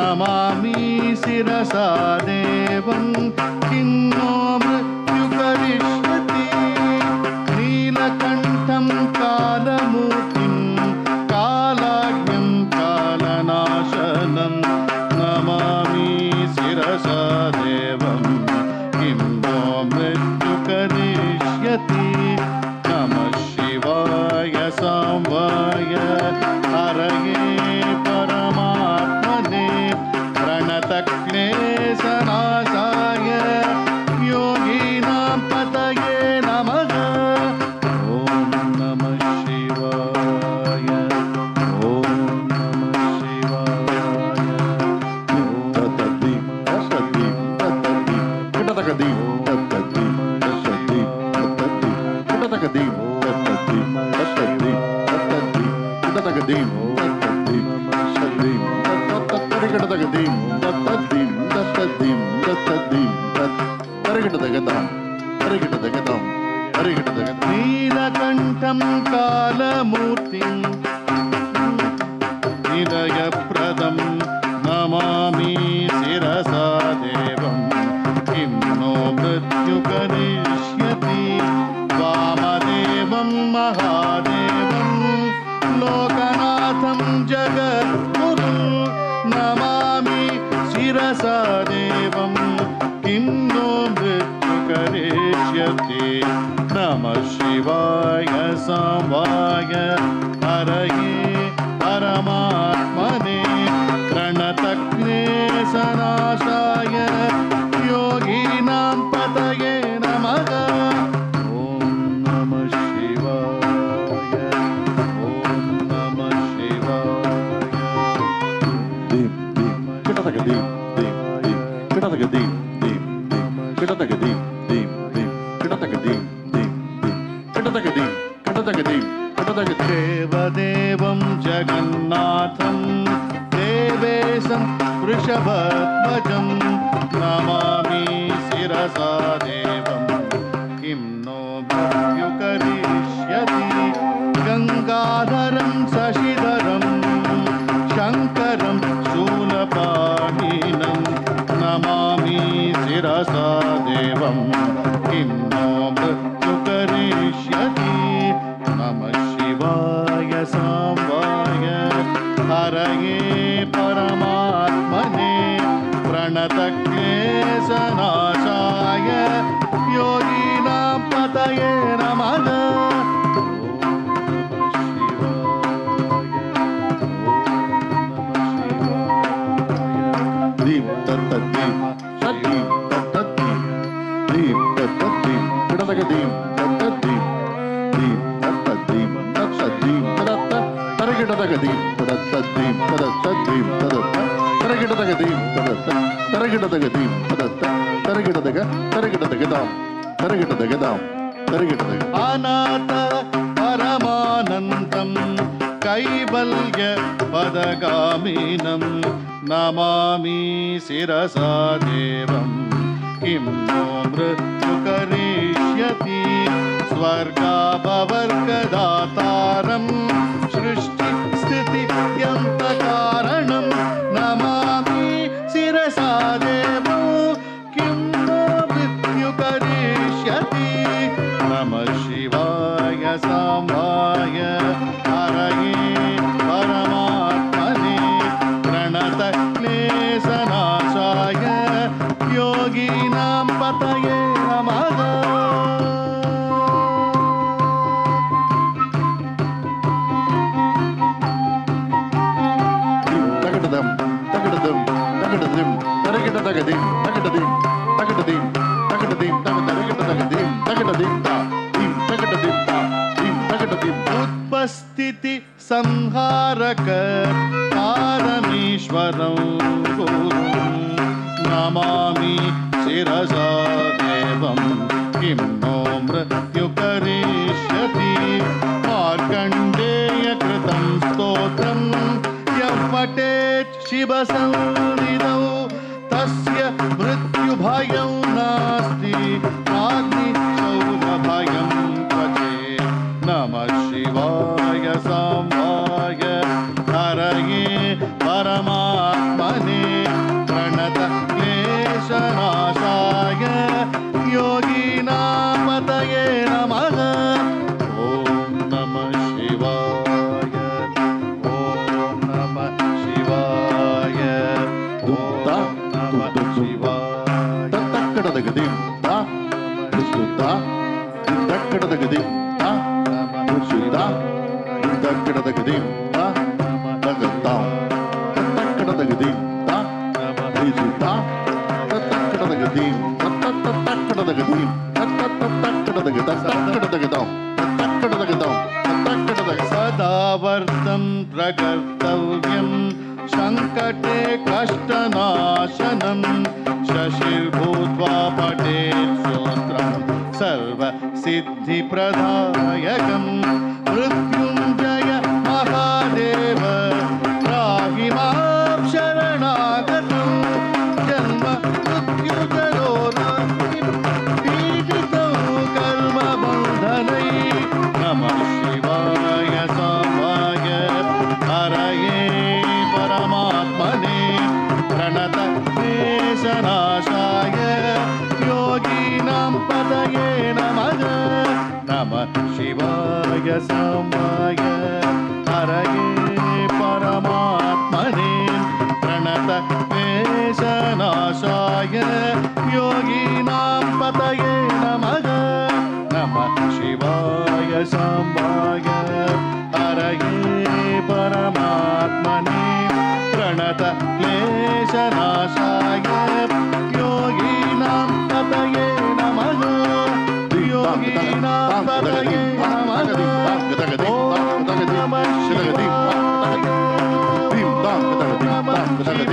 नमामि शिरसा देवं किं नो मृत्यु करिष्यति नीलकण्ठं कालमूर्तिं कालाज्ञं कालनाशनं नमामि शिरसा देवं किं नो मृत्यु करिष्यति नमः शिवाय सांवाय हरये परमात्मने प्रणतक्लेशनाशाय योगीनां पतये नमः ॐ नमः शिवाय ॐ नमः शिवाय तत्तद्दीं तत्तद्दीं तत्तद्दीं किटतकदीं तत्तद्दीं तत्तद्दीं तत्तद्दीं किटतकदीं तत्तद्दीं तत्तद्दीं तत्तद्दीं किटतकदीं तत्तद्दीं तत्तद्दीं तत्तद्दीं तत्तद्दीं तत्तद्दीं तत्तद्दीं तत्तरिगिटतगतां तरिगिटतगतां तरिगिटतगतां नीलकण्ठं कालमूर्तिं निलयप्रदं नमामि शिरसा देवं किं नो मृत्यु करिष्यति वामदेवं महादेवं लोकनाथं जगद्गुरुं नमामि शिरसा देवं किं नो मृत्यु करिष्यति नमः शिवाय सांवाय हरये परमात्मने प्रणतक्लेशनाशाय योगीनां पतये नमः ॐ नमः शिवाय ॐ नमः शिवाय दीं दीं किटतकदीं दीं दीं किटतकदीं दीं दीं किटतकदीं दीं दीं किटतकदीं दीं दीं किटतकदीं किटतकदीं देवदेवं जगन्नाथं देवेशं वृषभध्वजं नमामि शिरसा देवं किं नो मृत्यु करिष्यति गङ्गाधरं शशिधरं शङ्करं शूलपाणिनं नमामि शिरसा देवं किं नो मृत्यु करिष्यति नमः शिवाय सांवाय हरये परमात्मने प्रणतक्लेशनाशाय योगीनां पतये नमः दीं तत्तद्दीं तद्दीं तत्तद्दीं दीं तत्तद्दीं किटतकदीं तत्तद्दीं दीं तत्तद्दीं तत्तद्दीं तदत्त तरगिटतकदीं तदत्तद्दीं तदत्तद्दीं तदत्त तरगिटतकदीं तदत्त तरगिटतकदीं तदत्त तरगिटतक तरगिटतकदां तरगिटतकदां तरगिटतक अनाथ परमानन्दं कैवल्य पदगामिनं नमामि शिरसा देवं किं नो मृत्यु करिष्यति स्वर्गापवर्गदातारं सृष्टिस्थितियन्तकारणं नमामि शिरसा देवं किं नो मृत्यु करिष्यति नमः शिवाय सांवाय हरये परमात्मने प्रणतक्लेशनाशाय योगीनां पतये नमः तगडदं तगडदं तगडदं तरगिटतगदीं तगडदीं तगडदीं तगडदीं तगडदीं तगडदीं ता दीं तगडदीं ता दीं तगडदीं उत्पस्थिति संहारक पारमेश्वरं गुरुं नमामि शिरसा देवं किं नो मृत्यु करिष्यति मार्कण्डेय कृतं स्तोत्रं यः पठेत् शिवसन्निधौ तस्य मृत्युभयं नास्ति अग्निशौचभयं क्वचित् नमः शिवाय सांवाय हरये परमात्मने ನಮಃ ಶಿವಾಯ ತಕ್ಕಡದ ಗದಿ ತಾ ಶುದ್ಧ ತಕ್ಕಡದ ಗದಿ ತಾ ಶುದ್ಧ ತಕ್ಕಡದ ಗದಿ ತಾ ತಗತಾ ತಕ್ಕಡದ ಗದಿ ತಾ ಶುದ್ಧ ತಕ್ಕಡದ ಗದಿ ತಕ್ಕಡದ ಗದಿ ತಕ್ಕಡದ ಗದ ತಕ್ಕಡದ ಗದ ತಕ್ಕಡದ ಗದ ತಕ್ಕಡದ ಸದಾ ವರ್ಧಂ ಪ್ರಕರ್ತವ್ಯಂ ಸಂಕಟೆ ಕಷ್ಟನಾಶನಂ ಶಶಿರ್ಭೂತ್ವಾ ಪಠೇತ್ ಸ್ತೋತ್ರಂ ಸರ್ವ ಸಿದ್ಧಿ ಪ್ರದಾಯಕಂ ಮೃತ್ಯುಂಜಯ ಮಹಾದೇವ ರಾಹಿ ಮಾಂ ಶರಣಾಗತಂ ಜನ್ಮ ಮೃತ್ಯುಜರೋರ ಪೀಡಿತಂ ಕರ್ಮ ಬಂಧನೈ ನಮಃ ಶಿವಾಯ ಸಾಂಬಾಯ ಹರಯೇ ಪರಮಾತ್ಮನೇ ಪ್ರಣತ ಕ್ಲೇಶನಾಶಾಯ ಯೋಗೀನಾಂ ಪದಯೇ ನಮಃ ನಮಃ ಶಿವಾಯ ಸಾಂಬಾಯ ಹರಯೇ ಪರಮಾತ್ಮನೇ ಪ್ರಣತ ಕ್ಲೇಶನಾಶಾಯ ಯೋಗೀನಾಂ ಪದಯೇ ನಮಃ ನಮಃ ಶಿವಾಯ ಸಾಂಬಾಯ ಹರಯೇ ಪರಮಾತ್ಮನೇ ಪ್ರಣತ ಕ್ಲೇಶನಾಶಾಯ ಯೋಗೀನಾಂ ಪತಯೇ ನಮಃ ಯೋಗೀನಾಂ ಪತಯೇ ನಮಃ ಓಂ ನಮಃ ಶಿವಾಯ ಓಂ ನಮಃ ಶಿವಾಯ